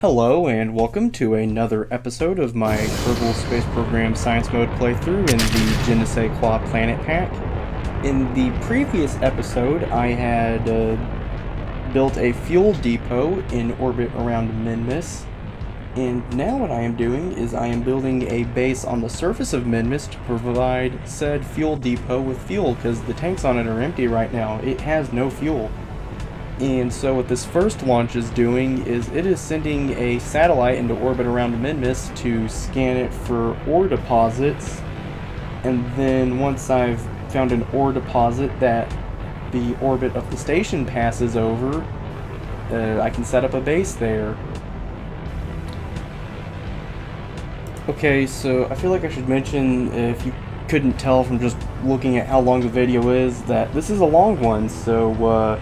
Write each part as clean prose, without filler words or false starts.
Hello and welcome to another episode of my Kerbal Space Program Science Mode playthrough in the JNSQ Planet Pack. In the previous episode, I had built a fuel depot in orbit around Minmus, and now what I am doing is I am building a base on the surface of Minmus to provide said fuel depot with fuel, because the tanks on it are empty right now. It has no fuel. And so what this first launch is doing is it is sending a satellite into orbit around Minmus to scan it for ore deposits. And then once I've found an ore deposit that the orbit of the station passes over, I can set up a base there. Okay, so I feel like I should mention, if you couldn't tell from just looking at how long the video is, that this is a long one, so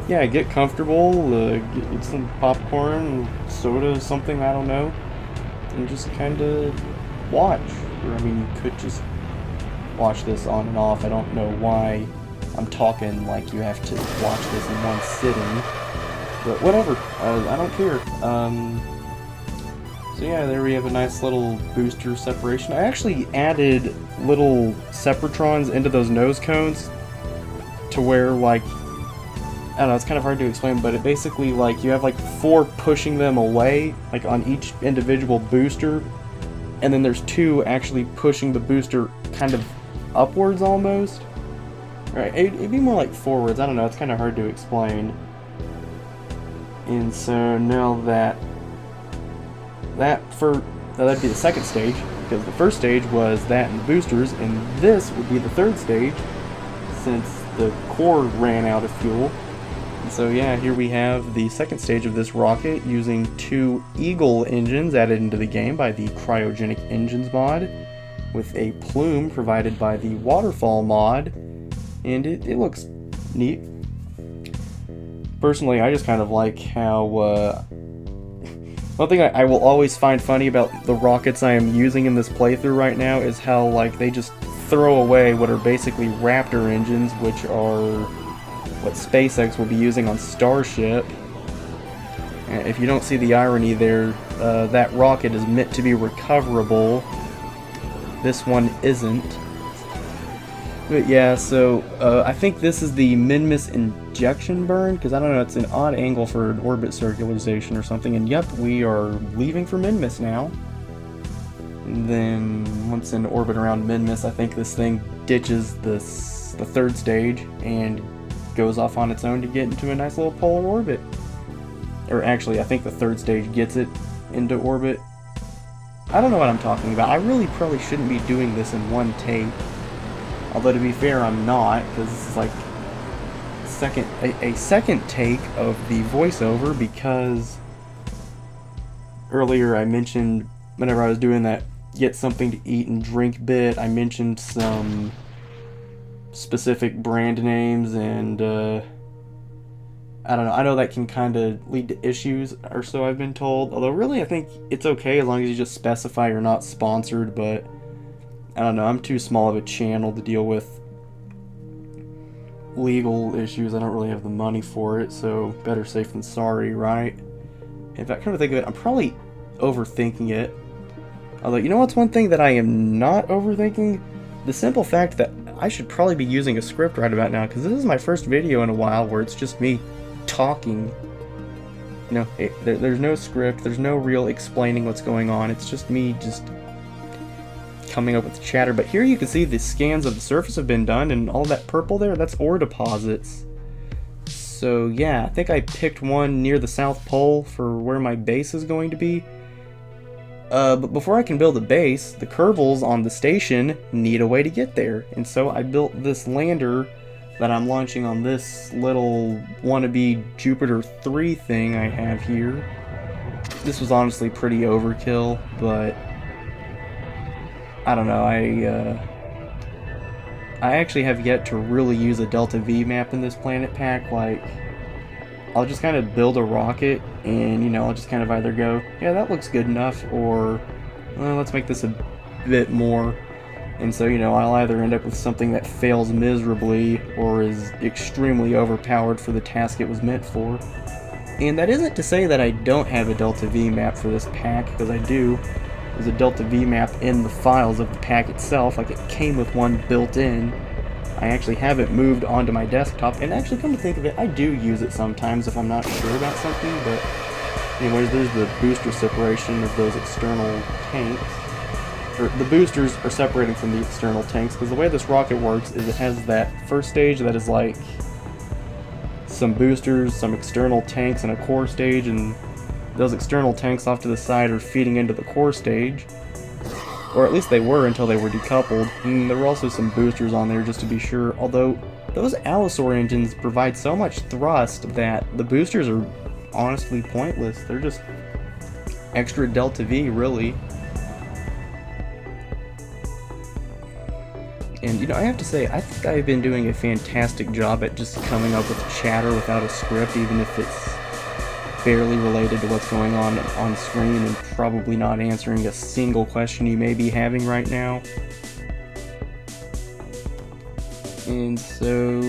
yeah, get comfortable, get some popcorn, soda, something, I don't know, and just kind of watch. Or, I mean, you could just watch this on and off. I don't know why I'm talking like you have to watch this in one sitting, but whatever, I don't care. So yeah, there we have a nice little booster separation. I actually added little separatrons into those nose cones to where, like, I don't know, it's kind of hard to explain, but it basically, like, you have like 4 pushing them away, like on each individual booster, and then there's 2 actually pushing the booster kind of upwards almost. Right, it'd be more like forwards, I don't know, it's kind of hard to explain. And so now that'd be the second stage, because the first stage was that and the boosters, and this would be the third stage, since the core ran out of fuel. So yeah, here we have the second stage of this rocket using 2 Eagle engines added into the game by the Cryogenic Engines mod, with a plume provided by the Waterfall mod, and it looks neat. Personally, I just kind of like how, one thing I will always find funny about the rockets I am using in this playthrough right now is how, like, they just throw away what are basically Raptor engines, which are what SpaceX will be using on Starship. If you don't see the irony there, that rocket is meant to be recoverable. This one isn't. But yeah, so I think this is the Minmus injection burn, because I don't know, it's an odd angle for an orbit circularization or something, and yep, we are leaving for Minmus now. And then once in orbit around Minmus, I think this thing ditches the third stage and goes off on its own to get into a nice little polar orbit. Or actually, I think the third stage gets it into orbit. I don't know what I'm talking about. I really probably shouldn't be doing this in one take. Although to be fair, I'm not, because this is like a second take of the voiceover, because earlier I mentioned, whenever I was doing that get something to eat and drink bit, I mentioned some specific brand names, and I don't know, I know that can kind of lead to issues, or so I've been told, although really I think it's okay as long as you just specify you're not sponsored, but I don't know, I'm too small of a channel to deal with legal issues. I don't really have the money for it, so better safe than sorry, right? In fact, come to think of it, I'm probably overthinking it. Although, you know what's one thing that I am not overthinking? The simple fact that I should probably be using a script right about now, because this is my first video in a while where it's just me talking. You know, there's no script, there's no real explaining what's going on, it's just me just coming up with chatter. But here you can see the scans of the surface have been done, and all that purple there, that's ore deposits. So yeah, I think I picked one near the South Pole for where my base is going to be. But before I can build a base, the Kerbals on the station need a way to get there. And so I built this lander that I'm launching on this little wannabe Jupiter 3 thing I have here. This was honestly pretty overkill, but I don't know, I actually have yet to really use a Delta V map in this planet pack. Like, I'll just kind of build a rocket, and, you know, I'll just kind of either go, yeah, that looks good enough, or, well, let's make this a bit more. And so, you know, I'll either end up with something that fails miserably, or is extremely overpowered for the task it was meant for. And that isn't to say that I don't have a Delta V map for this pack, because I do. There's a Delta V map in the files of the pack itself, like it came with one built in. I actually have it moved onto my desktop, and actually, come to think of it, I do use it sometimes if I'm not sure about something, but anyways, there's the booster separation of those external tanks. Or the boosters are separating from the external tanks, because the way this rocket works is it has that first stage that is like some boosters, some external tanks, and a core stage, and those external tanks off to the side are feeding into the core stage. Or at least they were until they were decoupled. And there were also some boosters on there just to be sure, although those Allosaur engines provide so much thrust that the boosters are honestly pointless. They're just extra Delta V, really. And, you know, I have to say, I think I've been doing a fantastic job at just coming up with chatter without a script, even if it's barely related to what's going on screen, and probably not answering a single question you may be having right now. And so,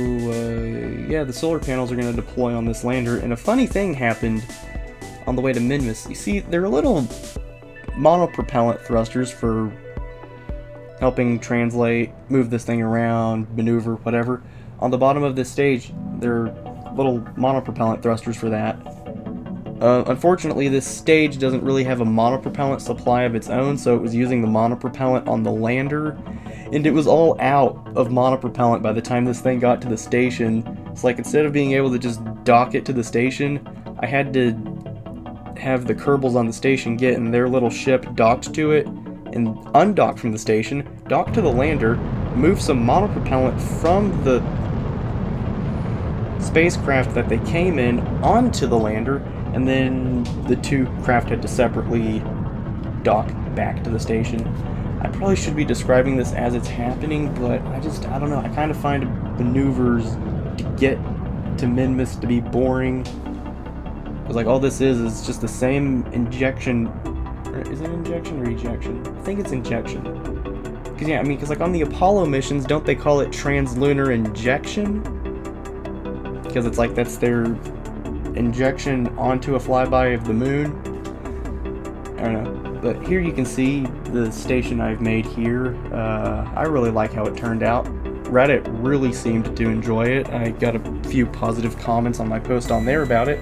yeah, the solar panels are going to deploy on this lander, and a funny thing happened on the way to Minmus. You see, they're little monopropellant thrusters for helping translate, move this thing around, maneuver, whatever. On the bottom of this stage, there are little monopropellant thrusters for that. Unfortunately, this stage doesn't really have a monopropellant supply of its own, so it was using the monopropellant on the lander, and it was all out of monopropellant by the time this thing got to the station. It's like, instead of being able to just dock it to the station, I had to have the Kerbals on the station get in their little ship docked to it, and undock from the station, dock to the lander, move some monopropellant from the spacecraft that they came in onto the lander, and then the two craft had to separately dock back to the station. I probably should be describing this as it's happening, but I don't know, I kind of find maneuvers to get to Minmus to be boring. Because, like, all this is just the same injection. Is it injection or ejection? I think it's injection. Because, yeah, I mean, because, like, on the Apollo missions, don't they call it translunar injection? Because it's like, that's their injection onto a flyby of the moon. I don't know. But here you can see the station I've made here. I really like how it turned out. Reddit really seemed to enjoy it. I got a few positive comments on my post on there about it.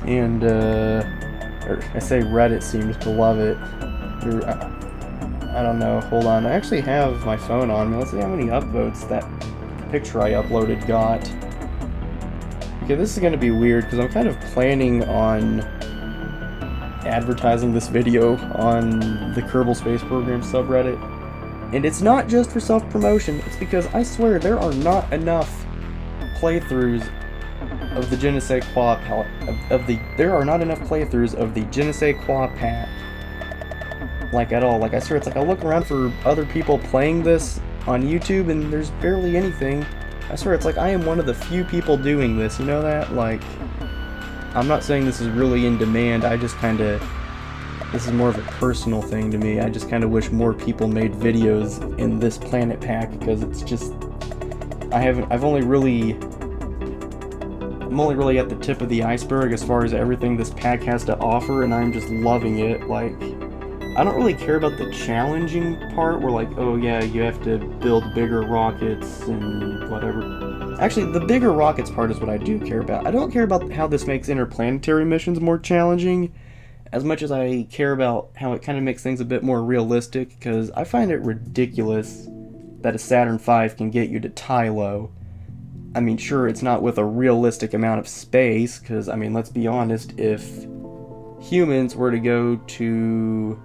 And, or I say Reddit seemed to love it. I don't know, hold on. I actually have my phone on me. Let's see how many upvotes that picture I uploaded got. Okay, this is going to be weird because I'm kind of planning on advertising this video on the Kerbal Space Program subreddit. And it's not just for self-promotion, it's because I swear there are not enough playthroughs of the JNSQ there are not enough playthroughs of the JNSQ pack. Like, at all. Like, I swear, it's like I look around for other people playing this on YouTube and there's barely anything. I swear, it's like I am one of the few people doing this, you know that? Like, I'm not saying this is really in demand, I just kinda, this is more of a personal thing to me. I just kinda wish more people made videos in this planet pack, because it's just, I'm only really at the tip of the iceberg as far as everything this pack has to offer, and I'm just loving it. Like, I don't really care about the challenging part where, like, oh yeah, you have to build bigger rockets and whatever. Actually, the bigger rockets part is what I do care about. I don't care about how this makes interplanetary missions more challenging as much as I care about how it kind of makes things a bit more realistic, because I find it ridiculous that a Saturn V can get you to Tylo. I mean, sure, it's not with a realistic amount of space, because, I mean, let's be honest, if humans were to go to,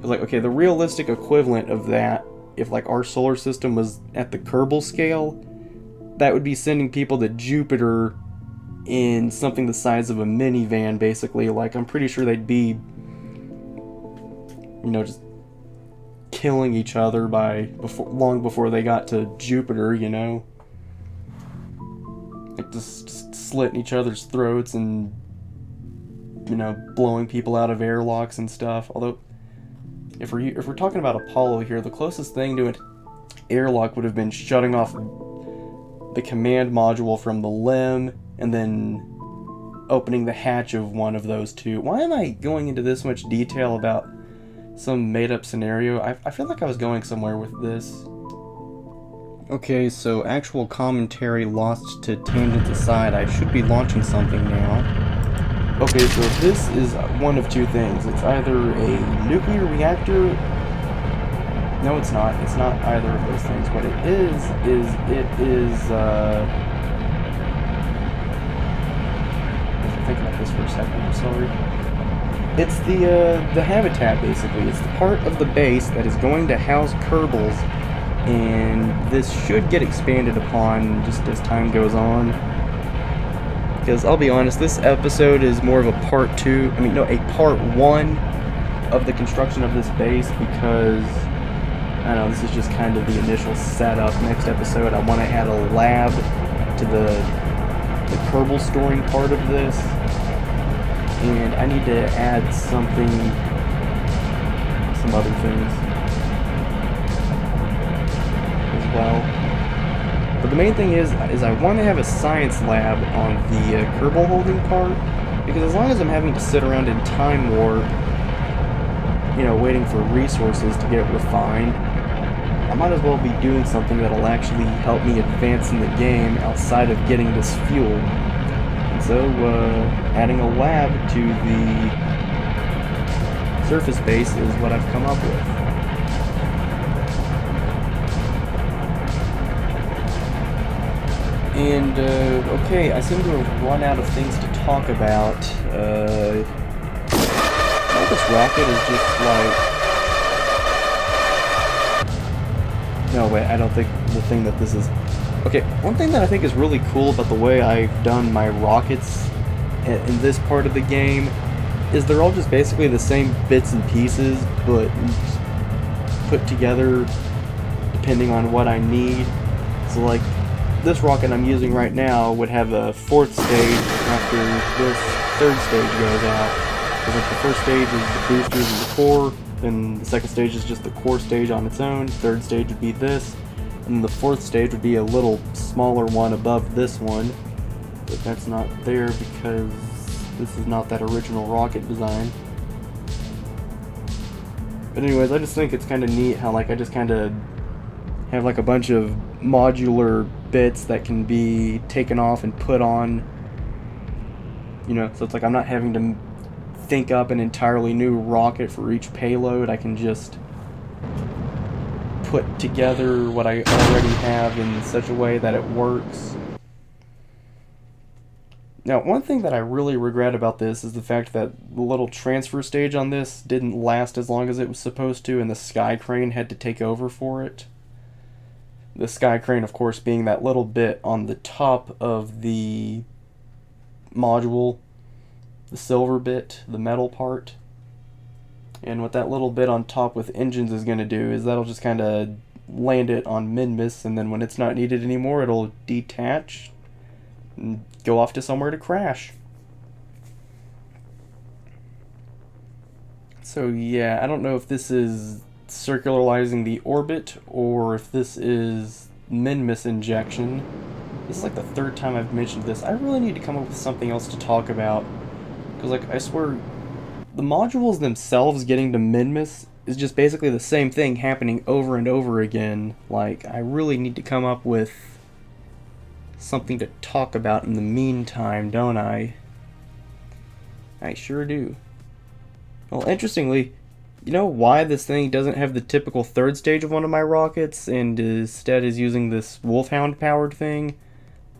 like, okay, the realistic equivalent of that, if, like, our solar system was at the Kerbal scale, that would be sending people to Jupiter in something the size of a minivan, basically. Like, I'm pretty sure they'd be, you know, just killing each other long before they got to Jupiter, you know? Like, just slitting each other's throats and, you know, blowing people out of airlocks and stuff. Although, if we're talking about Apollo here, the closest thing to an airlock would have been shutting off the command module from the LEM, and then opening the hatch of one of those two. Why am I going into this much detail about some made-up scenario? I feel like I was going somewhere with this. Okay, so actual commentary lost to tangents aside, I should be launching something now. Okay, so this is one of two things. It's either a nuclear reactor. No, it's not. It's not either of those things. What it is think about this for a second, I'm sorry. It's the habitat, basically. It's the part of the base that is going to house Kerbals, and this should get expanded upon just as time goes on. Because I'll be honest, this episode is more of a part 1 of the construction of this base, because I don't know, this is just kind of the initial setup. Next episode, I want to add a lab to the Kerbal storing part of this, and I need to add some other things as well. But the main thing is I want to have a science lab on the Kerbal holding part, because as long as I'm having to sit around in time warp, waiting for resources to get refined, I might as well be doing something that'll actually help me advance in the game outside of getting this fuel. And so, adding a lab to the surface base is what I've come up with. And, okay, I seem to have run out of things to talk about. This rocket is just like... No, wait, I don't think the thing that this is... Okay, one thing that I think is really cool about the way I've done my rockets in this part of the game is they're all just basically the same bits and pieces, but put together depending on what I need. So, like, this rocket I'm using right now would have a 4th stage after this 3rd stage goes out. Because like, the first stage is the boosters and the core, then the 2nd stage is just the core stage on its own, 3rd stage would be this, and the 4th stage would be a little smaller one above this one, but that's not there because this is not that original rocket design. But anyways, I just think it's kind of neat how like I just kind of have like a bunch of modular bits that can be taken off and put on, so it's like I'm not having to think up an entirely new rocket for each payload. I can just put together what I already have in such a way that it works. Now, one thing that I really regret about this is the fact that the little transfer stage on this didn't last as long as it was supposed to, and the sky crane had to take over for it. The sky crane, of course, being that little bit on the top of the module, the silver bit, the metal part. And what that little bit on top with engines is going to do is that'll just kind of land it on Minmus, and then when it's not needed anymore, it'll detach and go off to somewhere to crash. So yeah, I don't know if this is circularizing the orbit or if this is Minmus injection. This is like the 3rd time I've mentioned this. I really need to come up with something else to talk about. Because, like, I swear, the modules themselves getting to Minmus is just basically the same thing happening over and over again. Like, I really need to come up with something to talk about in the meantime, don't I? I sure do. Well, interestingly, you know why this thing doesn't have the typical 3rd stage of one of my rockets and instead is using this Wolfhound-powered thing?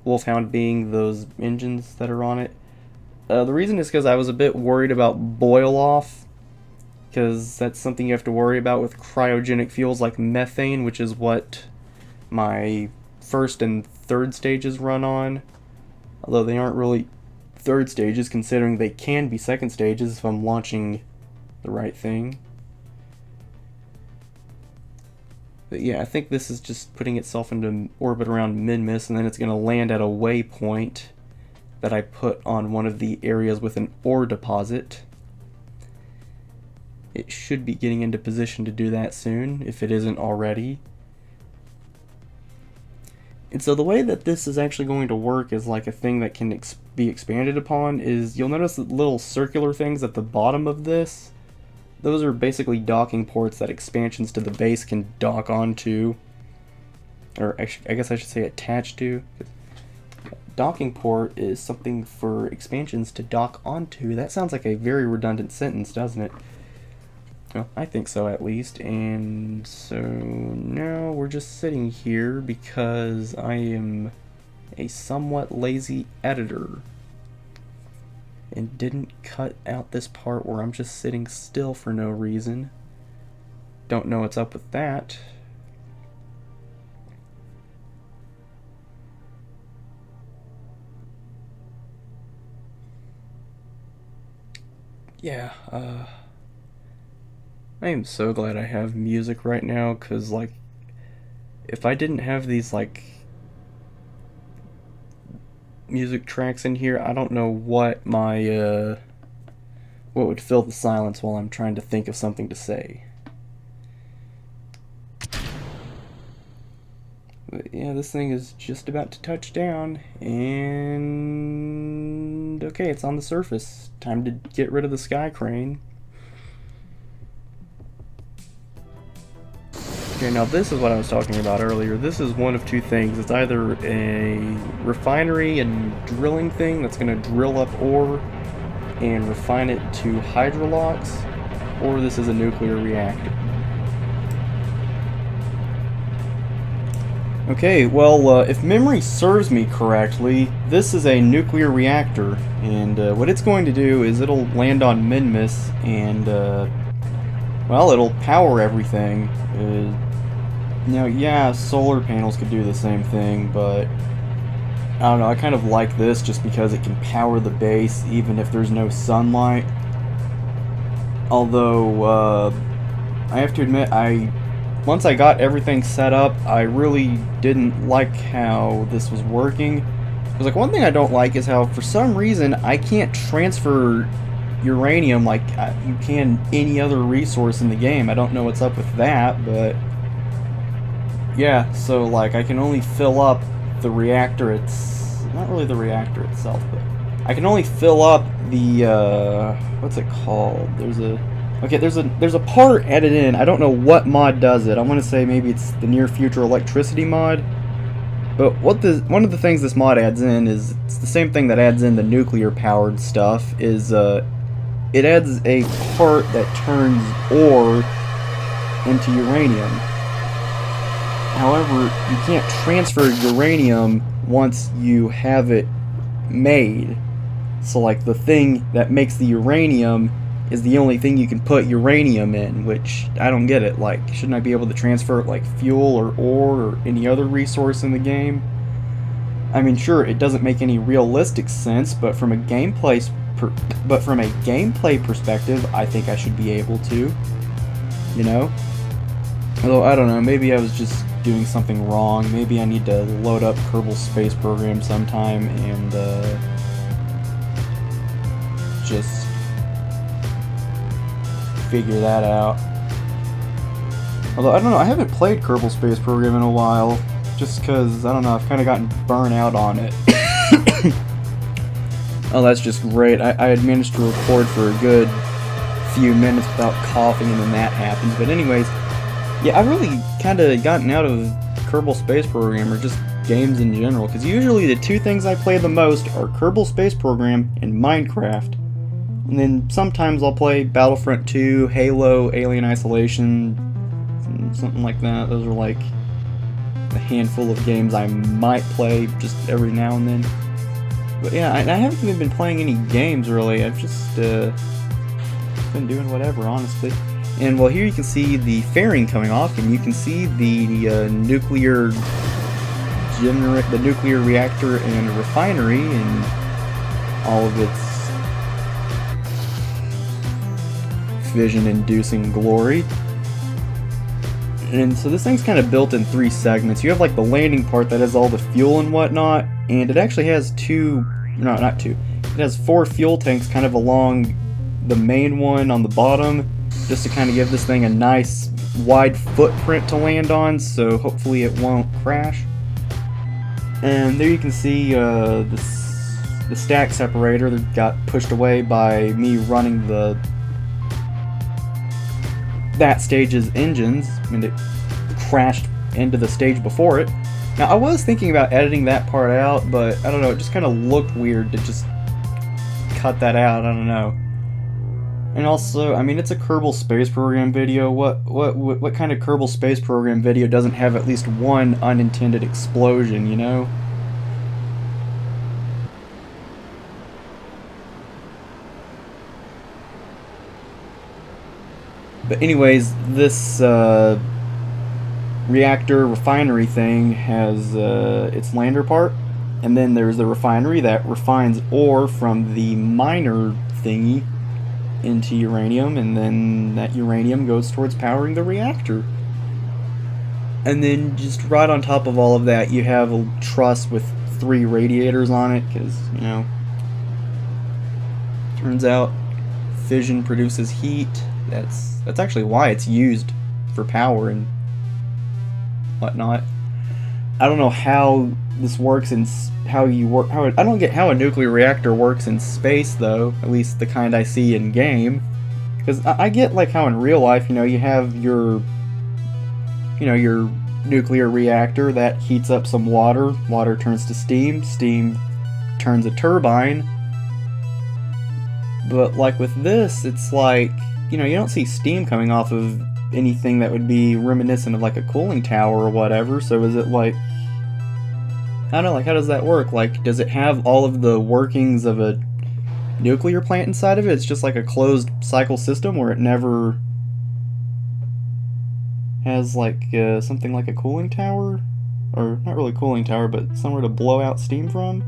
Wolfhound being those engines that are on it. The reason is because I was a bit worried about boil-off, because that's something you have to worry about with cryogenic fuels like methane, which is what my 1st and 3rd stages run on. Although they aren't really 3rd stages, considering they can be 2nd stages if I'm launching the right thing. But yeah, I think this is just putting itself into orbit around Minmus, and then it's going to land at a waypoint that I put on one of the areas with an ore deposit. It should be getting into position to do that soon, if it isn't already. And so the way that this is actually going to work is like a thing that can be expanded upon is you'll notice the little circular things at the bottom of this. Those are basically docking ports that expansions to the base can dock onto. Or actually, I guess I should say attached to. Docking port is something for expansions to dock onto. That sounds like a very redundant sentence, doesn't it? Well, I think so at least. And so now we're just sitting here because I am a somewhat lazy editor and didn't cut out this part where I'm just sitting still for no reason. Don't know what's up with that. Yeah, I am so glad I have music right now, because, like, if I didn't have these, like, music tracks in here, I don't know what my, what would fill the silence while I'm trying to think of something to say. But yeah, this thing is just about to touch down, and okay, it's on the surface. Time to get rid of the sky crane. Okay, now this is what I was talking about earlier. This is one of two things. It's either a refinery and drilling thing that's going to drill up ore and refine it to hydrolox, or this is a nuclear reactor. Okay, well, if memory serves me correctly, this is a nuclear reactor, and what it's going to do is it'll land on Minmus, and, well, it'll power everything. Now, yeah, solar panels could do the same thing, but I don't know, I kind of like this just because it can power the base even if there's no sunlight. Although, I have to admit, once I got everything set up, I really didn't like how this was working. Because, like, one thing I don't like is how, for some reason, I can't transfer uranium like you can any other resource in the game. I don't know what's up with that, but yeah, so, like, I can only fill up the reactor. It's not really the reactor itself, but I can only fill up the, what's it called? There's a part added in. I don't know what mod does it. I want to say maybe it's the near future electricity mod. But one of the things this mod adds in is it's the same thing that adds in the nuclear powered stuff. Is it adds a part that turns ore into uranium. However, you can't transfer uranium once you have it made. So, like, the thing that makes the uranium is the only thing you can put uranium in, which I don't get it. Like, shouldn't I be able to transfer it like fuel or ore or any other resource in the game? I mean, sure, it doesn't make any realistic sense, but from a gameplay perspective, I think I should be able to. You know? Although, I don't know, maybe I was just doing something wrong. Maybe I need to load up Kerbal Space Program sometime and just figure that out. Although, I don't know, I haven't played Kerbal Space Program in a while, just because, I don't know, I've kind of gotten burnt out on it. Oh, that's just great. I had managed to record for a good few minutes without coughing, and then that happens. But anyways, yeah, I've really kind of gotten out of Kerbal Space Program, or just games in general, because usually the two things I play the most are Kerbal Space Program and Minecraft. And then sometimes I'll play Battlefront 2, Halo, Alien Isolation, something like that. Those are like a handful of games I might play just every now and then. But yeah, I haven't even been playing any games really. I've just been doing whatever, honestly. And well, here you can see the fairing coming off, and you can see the nuclear reactor and refinery and all of its vision-inducing glory. And so this thing's kind of built in three segments. You have like the landing part that has all the fuel and whatnot, and it actually has it has 4 fuel tanks kind of along the main one on the bottom, just to kind of give this thing a nice wide footprint to land on, so hopefully it won't crash. And there you can see this the stack separator that got pushed away by me running that stage's engines, and it crashed into the stage before it. Now, I was thinking about editing that part out, but I don't know, it just kind of looked weird to just cut that out, I don't know. And also, I mean, it's a Kerbal Space Program video. What kind of Kerbal Space Program video doesn't have at least one unintended explosion, you know? But anyways, this reactor refinery thing has its lander part, and then there's the refinery that refines ore from the miner thingy into uranium, and then that uranium goes towards powering the reactor. And then just right on top of all of that, you have a truss with 3 radiators on it, because, you know, turns out fission produces heat. That's actually why it's used for power and whatnot. I don't know how this works in I don't get how a nuclear reactor works in space, though, at least the kind I see in game. Because I get like how in real life, you know, you have your nuclear reactor that heats up some water, water turns to steam, steam turns a turbine. But like with this, it's like, you know, you don't see steam coming off of anything that would be reminiscent of like a cooling tower or whatever. So is it like, I don't know, like how does that work? Like, does it have all of the workings of a nuclear plant inside of it? It's just like a closed cycle system where it never has like something like a cooling tower, or not really cooling tower, but somewhere to blow out steam from.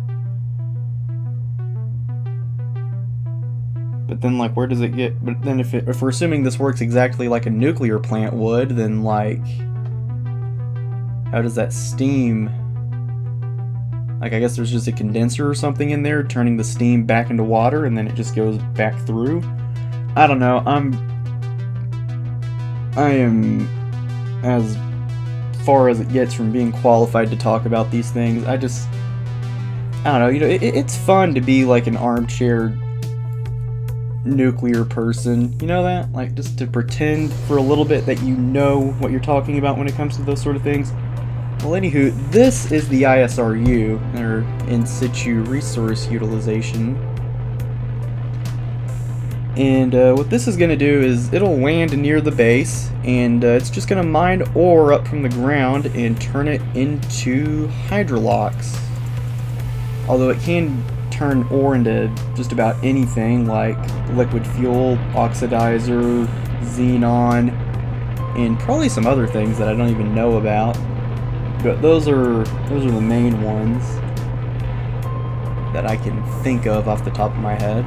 But then, like, where does it get? But then, if we're assuming this works exactly like a nuclear plant would, then like, how does that steam? Like, I guess there's just a condenser or something in there turning the steam back into water, and then it just goes back through. I don't know. I am as far as it gets from being qualified to talk about these things. I don't know. You know, it's fun to be like an armchair nuclear person, you know that? Like, just to pretend for a little bit that you know what you're talking about when it comes to those sort of things. Well, anywho, this is the ISRU, or In Situ Resource Utilization. And what this is going to do is it'll land near the base, and it's just going to mine ore up from the ground and turn it into hydrolocks. Although it can turn ore into just about anything, like liquid fuel, oxidizer, xenon, and probably some other things that I don't even know about. But those are the main ones that I can think of off the top of my head.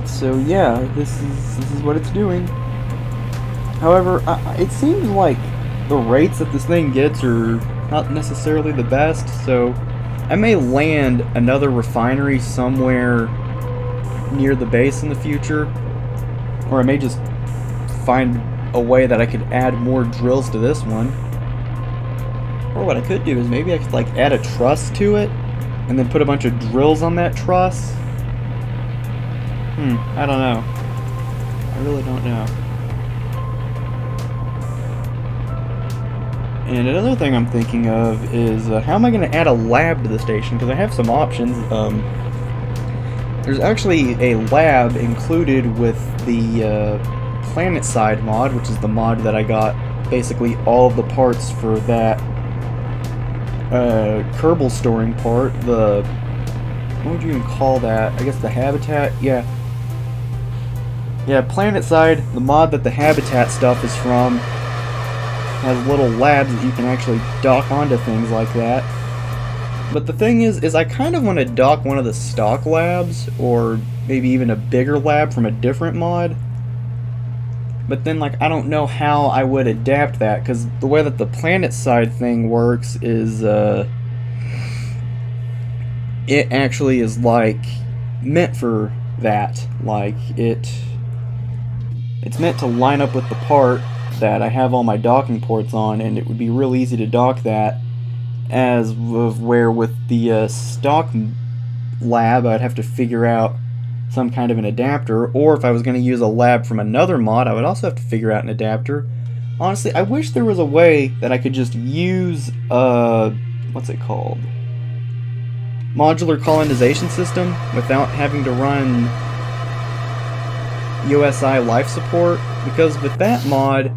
So yeah, this is what it's doing. However, it seems like the rates that this thing gets are not necessarily the best, so I may land another refinery somewhere near the base in the future, or I may just find a way that I could add more drills to this one. Or what I could do is maybe I could like add a truss to it and then put a bunch of drills on that truss. I don't know. I really don't know. And another thing I'm thinking of is how am I going to add a lab to the station? Because I have some options. There's actually a lab included with the Planet Side mod, which is the mod that I got basically all of the parts for that Kerbal storing part. The, what would you even call that? I guess the habitat? Yeah. Yeah, Planet Side, the mod that the habitat stuff is from, has little labs that you can actually dock onto things like that. But the thing is I kind of want to dock one of the stock labs, or maybe even a bigger lab from a different mod. But then, like, I don't know how I would adapt that, because the way that the Planet Side thing works is, it actually is, like, meant for that. Like, it's meant to line up with the part that I have all my docking ports on, and it would be real easy to dock that. as of where with the stock lab I'd have to figure out some kind of an adapter, or if I was going to use a lab from another mod I would also have to figure out an adapter. Honestly, I wish there was a way that I could just use what's it called? Modular colonization system without having to run USI life support, because with that mod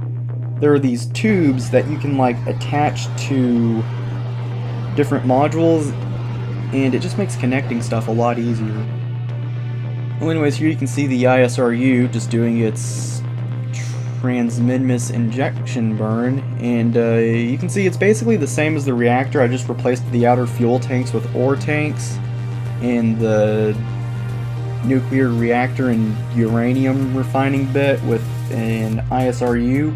there are these tubes that you can like attach to different modules, and it just makes connecting stuff a lot easier. Well, anyways, here you can see the ISRU just doing its Minmus injection burn, and you can see it's basically the same as the reactor. I just replaced the outer fuel tanks with ore tanks, and the nuclear reactor and uranium refining bit with an ISRU.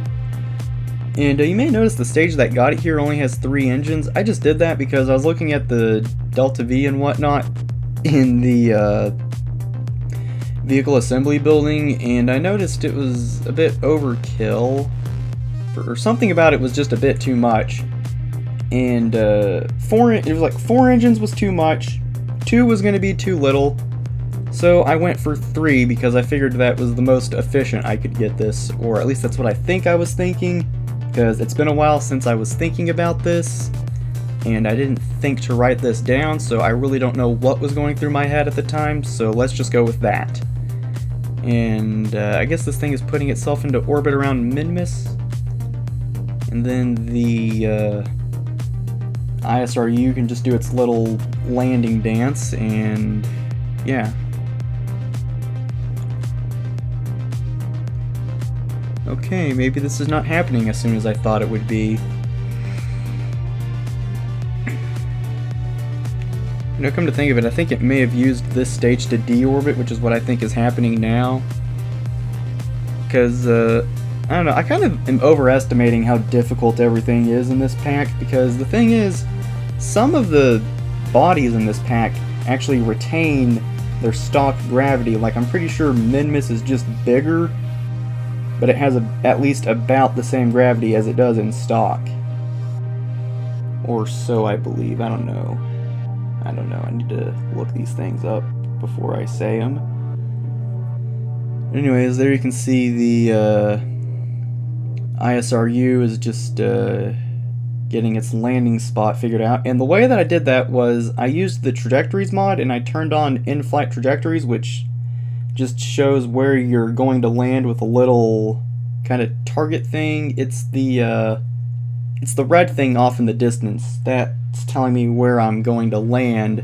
And you may notice the stage that got it here only has 3 engines. I just did that because I was looking at the Delta V and whatnot in the vehicle assembly building, and I noticed it was a bit overkill, or something about it was just a bit too much. And it was like 4 engines was too much, 2 was going to be too little, so I went for 3 because I figured that was the most efficient I could get this, or at least that's what I think I was thinking, because it's been a while since I was thinking about this, and I didn't think to write this down, so I really don't know what was going through my head at the time, so let's just go with that. And I guess this thing is putting itself into orbit around Minmus, and then the ISRU can just do its little landing dance, and yeah. Okay, maybe this is not happening as soon as I thought it would be. You know, come to think of it, I think it may have used this stage to deorbit, which is what I think is happening now. Because, I don't know, I kind of am overestimating how difficult everything is in this pack, because the thing is, some of the bodies in this pack actually retain their stock gravity. Like, I'm pretty sure Minmus is just bigger, but it has at least about the same gravity as it does in stock. Or so I believe, I don't know. I need to look these things up before I say them. Anyways, there you can see the ISRU is just getting its landing spot figured out. And the way that I did that was I used the trajectories mod and I turned on in-flight trajectories, which just shows where you're going to land with a little kind of target thing. It's the red thing off in the distance. That's telling me where I'm going to land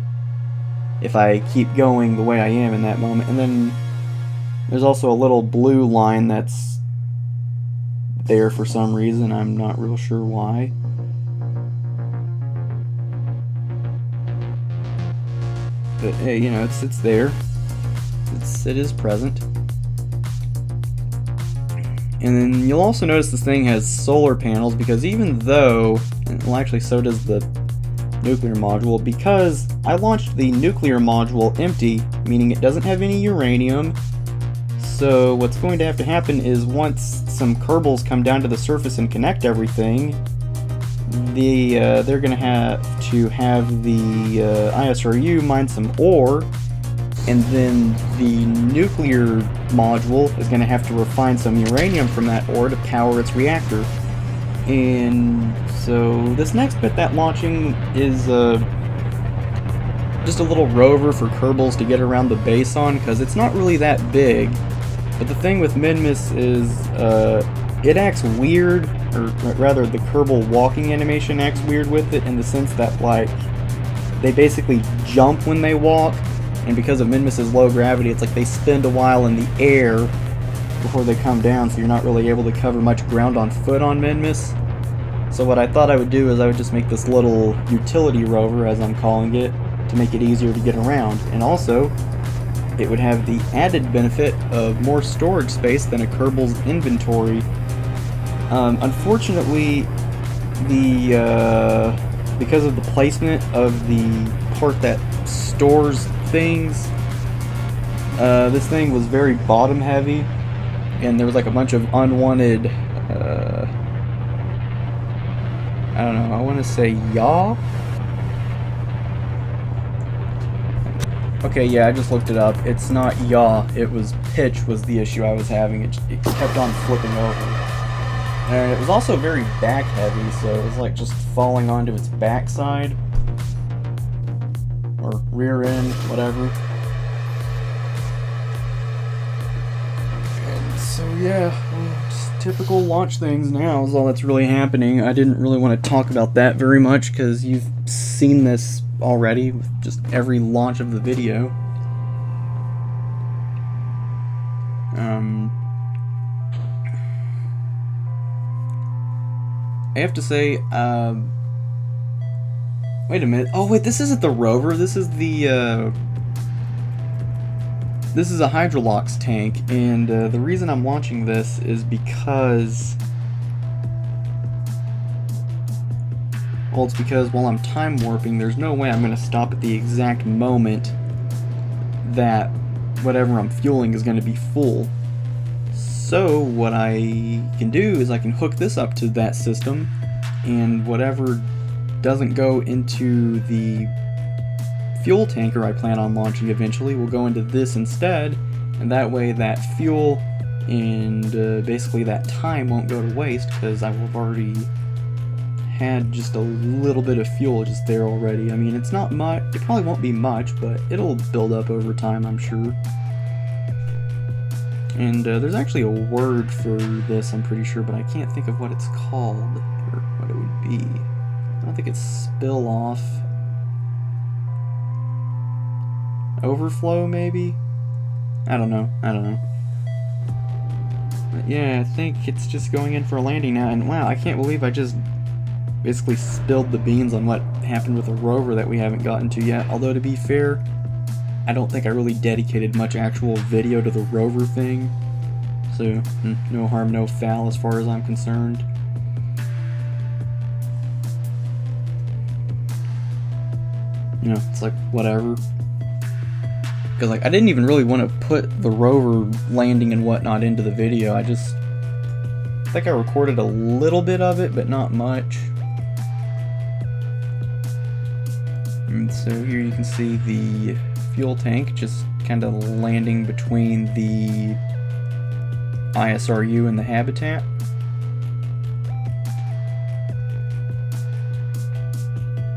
if I keep going the way I am in that moment. And then there's also a little blue line that's there for some reason. I'm not real sure why. But hey, you know, it's there. It is present. And then you'll also notice this thing has solar panels, because even though, well, actually so does the nuclear module, because I launched the nuclear module empty, meaning it doesn't have any uranium. So what's going to have to happen is once some Kerbals come down to the surface and connect everything, they're going to have the ISRU mine some ore, and then the nuclear module is going to have to refine some uranium from that ore to power its reactor. And so this next bit that launching is just a little rover for Kerbals to get around the base on, because it's not really that big. But the thing with Minmus is it acts weird, or rather the Kerbal walking animation acts weird with it, in the sense that, like, they basically jump when they walk. And because of Minmus's low gravity, it's like they spend a while in the air before they come down, so you're not really able to cover much ground on foot on Minmus. So what I thought I would do is I would just make this little utility rover, as I'm calling it, to make it easier to get around. And also, it would have the added benefit of more storage space than a Kerbal's inventory. Unfortunately, because of the placement of the part that stores things, this thing was very bottom heavy, and there was like a bunch of unwanted I don't know, I want to say yaw Okay, yeah, I just looked it up. It's not yaw, it was pitch was the issue I was having. It kept on flipping over. And it was also very back heavy, so it was like just falling onto its backside. Or rear end, whatever. And so yeah, just typical launch things now is all that's really happening. I didn't really want to talk about that very much because you've seen this already with just every launch of the video. I have to say, wait a minute. Oh wait, this isn't the rover. This is the this is a Hydrolox tank, and the reason I'm launching this is because, well, it's because while I'm time warping, there's no way I'm going to stop at the exact moment that whatever I'm fueling is going to be full. So what I can do is I can hook this up to that system, and whatever doesn't go into the fuel tanker I plan on launching eventually will go into this instead, and that way that fuel and basically that time won't go to waste because I've already had just a little bit of fuel just there already. I mean, it's not much, it probably won't be much, but it'll build up over time, I'm sure. And there's actually a word for this, I'm pretty sure, but I can't think of what it's called, or what it would be. I don't think it's spill off. Overflow, maybe? I don't know. But yeah, I think it's just going in for a landing now, and wow, I can't believe I just basically spilled the beans on what happened with a rover that we haven't gotten to yet. Although, to be fair, I don't think I really dedicated much actual video to the rover thing, so no harm, no foul as far as I'm concerned. You know, it's like, whatever. Because, like, I didn't even really want to put the rover landing and whatnot into the video. I think I recorded a little bit of it, but not much. And so here you can see the fuel tank just kind of landing between the ISRU and the habitat.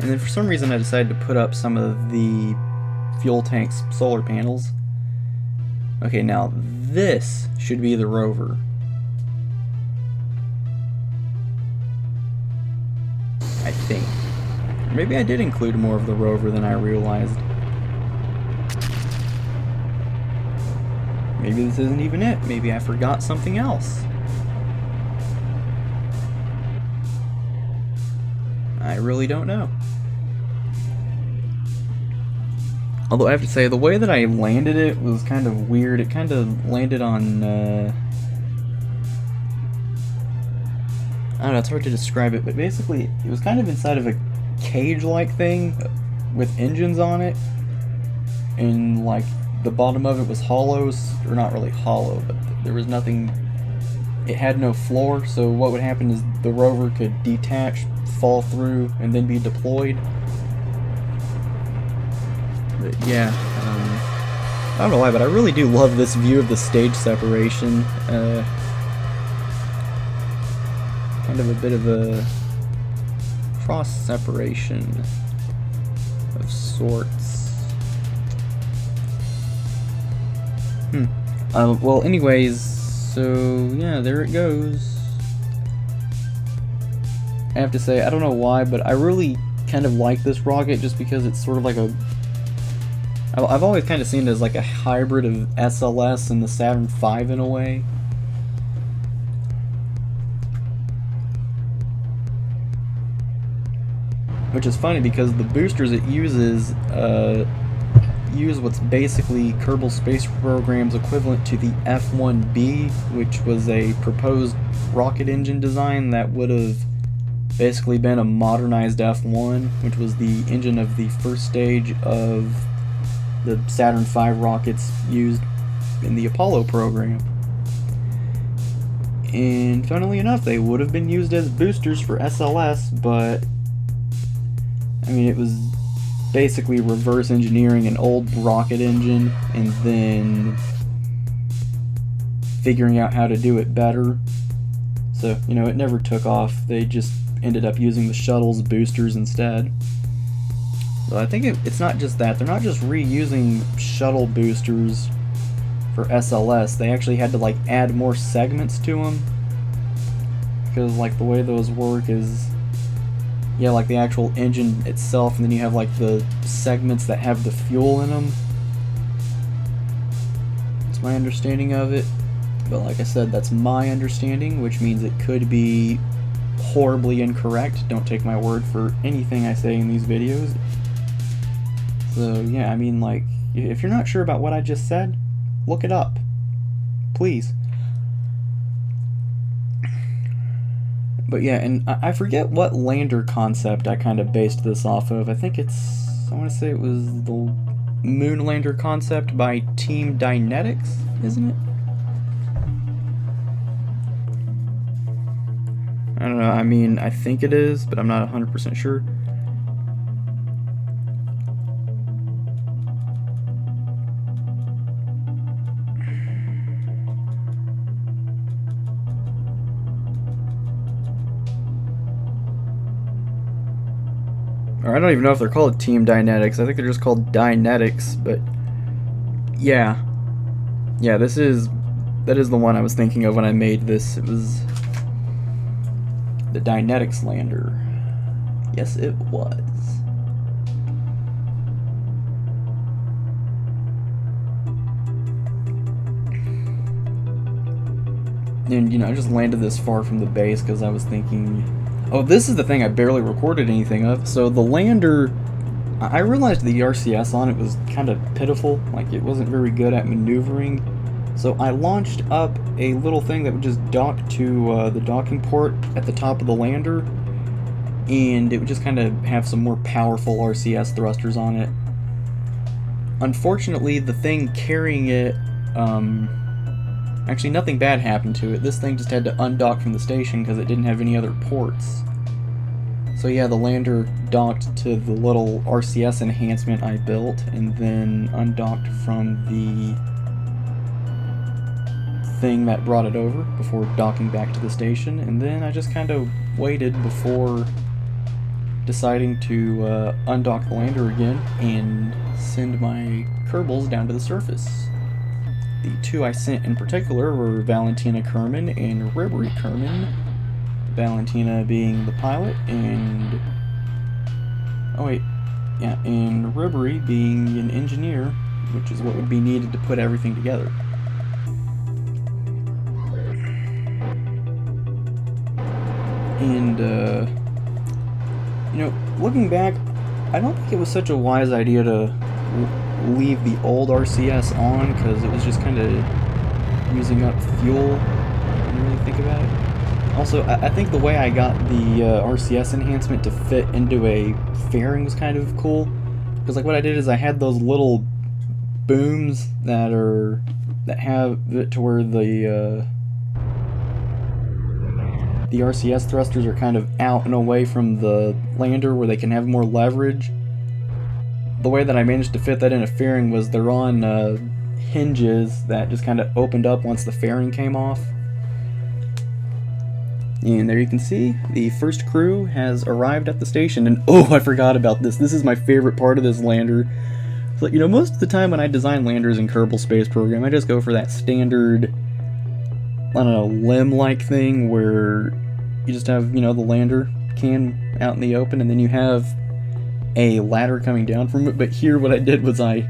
And then for some reason I decided to put up some of the fuel tank's solar panels. Okay, now this should be the rover. I think. Maybe I did include more of the rover than I realized. Maybe this isn't even it. Maybe I forgot something else. I really don't know. Although I have to say, the way that I landed it was kind of weird. It kind of landed on, I don't know, it's hard to describe it, but basically it was kind of inside of a cage-like thing with engines on it, and like the bottom of it was hollow, or not really hollow, but there was nothing, it had no floor, so what would happen is the rover could detach, fall through, and then be deployed. But yeah, I don't know why, but I really do love this view of the stage separation. Kind of a bit of a cross separation of sorts. Well, anyways, so yeah, there it goes. I have to say, I don't know why, but I really kind of like this rocket just because it's sort of like a... I've always kind of seen it as like a hybrid of SLS and the Saturn V in a way. Which is funny because the boosters it uses use what's basically Kerbal Space Program's equivalent to the F-1B, which was a proposed rocket engine design that would have basically been a modernized F-1, which was the engine of the first stage of the Saturn V rockets used in the Apollo program. And funnily enough, they would have been used as boosters for SLS, but I mean, it was basically reverse engineering an old rocket engine and then figuring out how to do it better. So, you know, it never took off. They just ended up using the shuttle's boosters instead. So I think it's not just that. They're not just reusing shuttle boosters for SLS. They actually had to, like, add more segments to them. Because, like, the way those work is, yeah, like the actual engine itself, and then you have, like, the segments that have the fuel in them. That's my understanding of it. But like I said, that's my understanding, which means it could be horribly incorrect. Don't take my word for anything I say in these videos. So yeah, I mean, like, if you're not sure about what I just said, look it up. Please. But yeah, and I forget what lander concept I kind of based this off of. I think I want to say it was the Moon Lander concept by Team Dynetics, isn't it? I don't know, I mean, I think it is, but I'm not 100% sure. Or I don't even know if they're called Team Dynetics. I think they're just called Dynetics, but yeah. Yeah, that is the one I was thinking of when I made this. It was the Dynetics lander. Yes, it was. And, you know, I just landed this far from the base because I was thinking, oh, this is the thing I barely recorded anything of. So the lander, I realized the RCS on it was kind of pitiful. Like, it wasn't very good at maneuvering. So I launched up a little thing that would just dock to the docking port at the top of the lander, and it would just kind of have some more powerful RCS thrusters on it. Unfortunately, the thing carrying it, actually nothing bad happened to it. This thing just had to undock from the station because it didn't have any other ports. So yeah, the lander docked to the little RCS enhancement I built, and then undocked from the thing that brought it over before docking back to the station, and then I just kind of waited before deciding to undock the lander again and send my Kerbals down to the surface. The two I sent in particular were Valentina Kerman and Ribery Kerman. Valentina being the pilot, and and Ribery being an engineer, which is what would be needed to put everything together. And, you know, looking back, I don't think it was such a wise idea to leave the old RCS on, because it was just kind of using up fuel, when you really think about it. Also, I think the way I got the RCS enhancement to fit into a fairing was kind of cool, because like what I did is I had those little booms that have it to where the RCS thrusters are kind of out and away from the lander where they can have more leverage. The way that I managed to fit that in a fairing was they're on hinges that just kind of opened up once the fairing came off. And there you can see the first crew has arrived at the station. And oh, I forgot about this. This is my favorite part of this lander. So, you know, most of the time when I design landers in Kerbal Space Program, I just go for that standard, I don't know, limb-like thing where you just have, you know, the lander can out in the open, and then you have a ladder coming down from it. But here what I did was I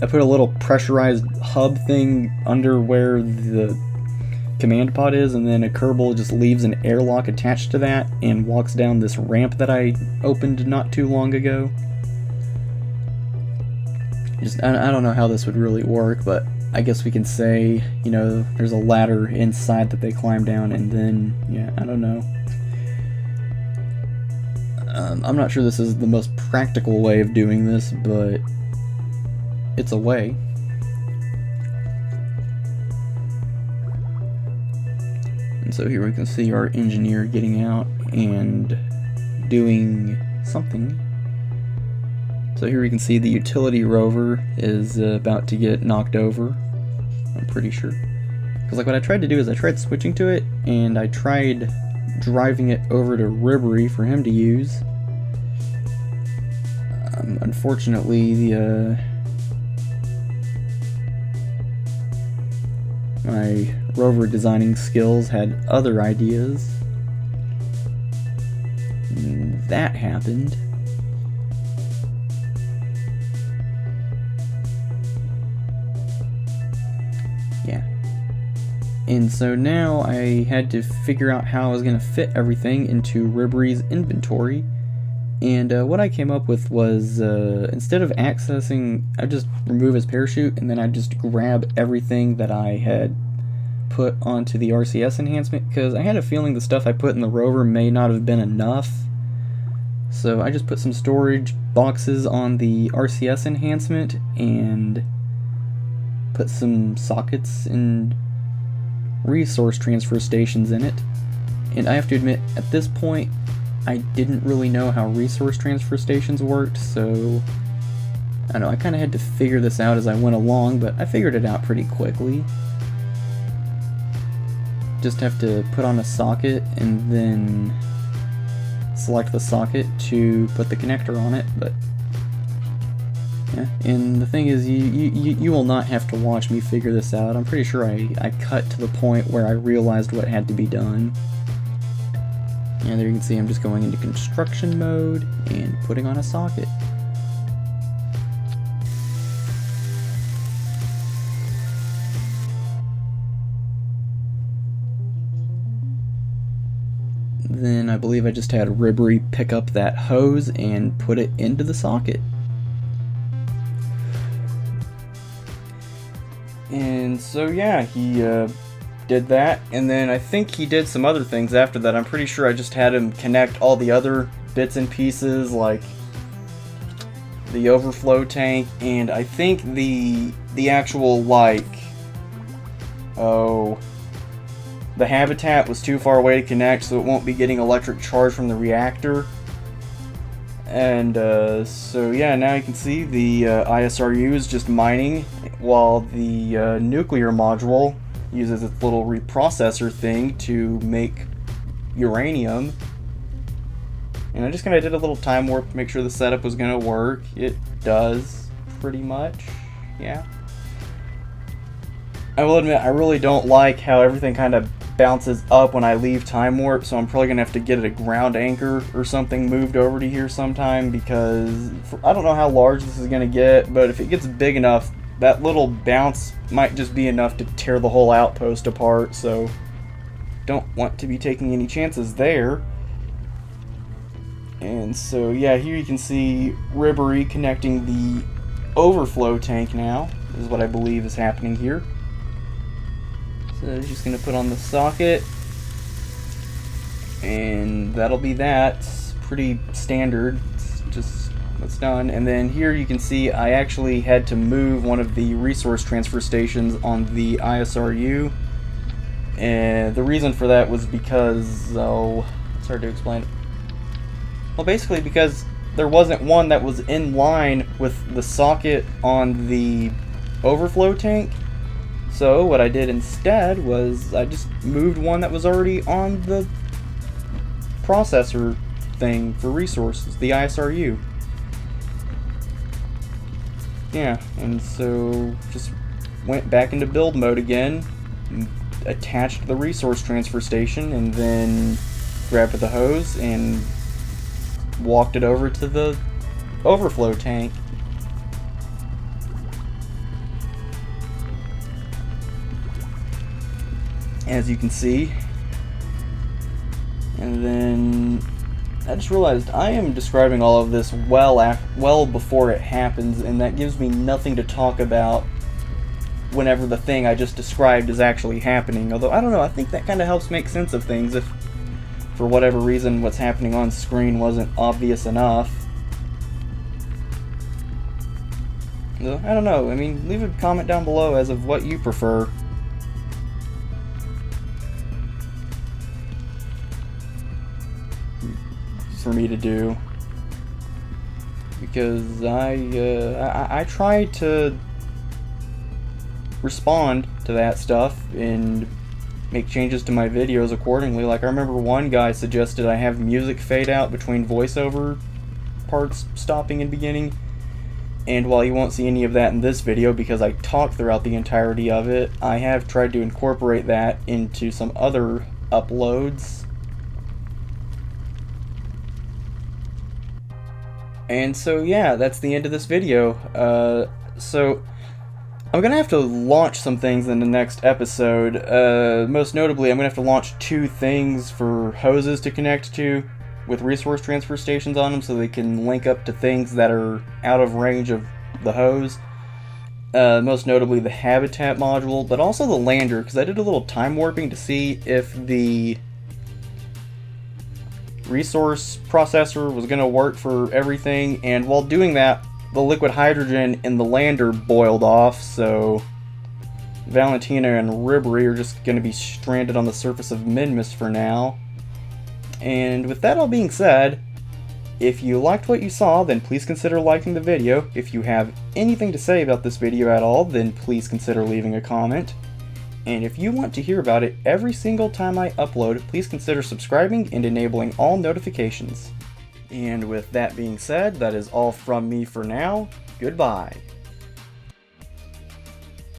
put a little pressurized hub thing under where the command pod is, and then a Kerbal just leaves an airlock attached to that and walks down this ramp that I opened not too long ago. I don't know how this would really work, but I guess we can say, you know, there's a ladder inside that they climb down, and then, yeah, I don't know. I'm not sure this is the most practical way of doing this, but it's a way. And so here we can see our engineer getting out and doing something. So here we can see the utility rover is about to get knocked over, I'm pretty sure. Because like what I tried to do is I tried switching to it, and I tried driving it over to Ribery for him to use. Unfortunately, my rover designing skills had other ideas. And that happened. Yeah. And so now I had to figure out how I was going to fit everything into Ribery's inventory. And what I came up with was, instead of accessing, I'd just remove his parachute, and then I'd just grab everything that I had put onto the RCS enhancement, because I had a feeling the stuff I put in the rover may not have been enough. So I just put some storage boxes on the RCS enhancement, and put some sockets and resource transfer stations in it. And I have to admit, at this point, I didn't really know how resource transfer stations worked, so I don't know, I kind of had to figure this out as I went along, but I figured it out pretty quickly. Just have to put on a socket and then select the socket to put the connector on it, but yeah. And the thing is, you will not have to watch me figure this out. I'm pretty sure I cut to the point where I realized what had to be done. And there you can see I'm just going into construction mode and putting on a socket. Then I believe I just had Ribery pick up that hose and put it into the socket. And so yeah, he did that, and then I think he did some other things after that. I'm pretty sure I just had him connect all the other bits and pieces, like the overflow tank, and I think the actual, like, the habitat was too far away to connect, so it won't be getting electric charge from the reactor. And so yeah, now you can see the ISRU is just mining, while the nuclear module uses its little reprocessor thing to make uranium. And I just kind of did a little time warp to make sure the setup was going to work. It does, pretty much, yeah. I will admit, I really don't like how everything kind of bounces up when I leave time warp, so I'm probably going to have to get a ground anchor or something moved over to here sometime, because I don't know how large this is going to get, but if it gets big enough, that little bounce might just be enough to tear the whole outpost apart, so don't want to be taking any chances there. And so yeah, here you can see Ribery connecting the overflow tank now, is what I believe is happening here. So I'm just going to put on the socket, and that'll be that. It's pretty standard. It's just what's done. And then here you can see I actually had to move one of the resource transfer stations on the ISRU, and the reason for that was because, it's hard to explain. Well, basically because there wasn't one that was in line with the socket on the overflow tank. So what I did instead was I just moved one that was already on the processor thing for resources, the ISRU. Yeah, and so just went back into build mode again, attached the resource transfer station, and then grabbed the hose and walked it over to the overflow tank. As you can see. And then I just realized I am describing all of this well before it happens, and that gives me nothing to talk about whenever the thing I just described is actually happening. Although, I don't know, I think that kind of helps make sense of things if, for whatever reason, what's happening on screen wasn't obvious enough. So, I don't know, I mean, leave a comment down below as of what you prefer. For me to do. because I try to respond to that stuff and make changes to my videos accordingly. Like, I remember one guy suggested I have music fade out between voiceover parts stopping and beginning, and while you won't see any of that in this video because I talk throughout the entirety of it, I have tried to incorporate that into some other uploads. And so yeah, that's the end of this video. So I'm gonna have to launch some things in the next episode. Most notably, I'm gonna have to launch 2 things for hoses to connect to with resource transfer stations on them so they can link up to things that are out of range of the hose. Most notably the habitat module, but also the lander, because I did a little time warping to see if the resource processor was going to work for everything, and while doing that, the liquid hydrogen in the lander boiled off, so Valentina and Ribery are just going to be stranded on the surface of Minmus for now. And with that all being said, if you liked what you saw, then please consider liking the video. If you have anything to say about this video at all, then please consider leaving a comment. And if you want to hear about it every single time I upload, please consider subscribing and enabling all notifications. And with that being said, that is all from me for now. Goodbye.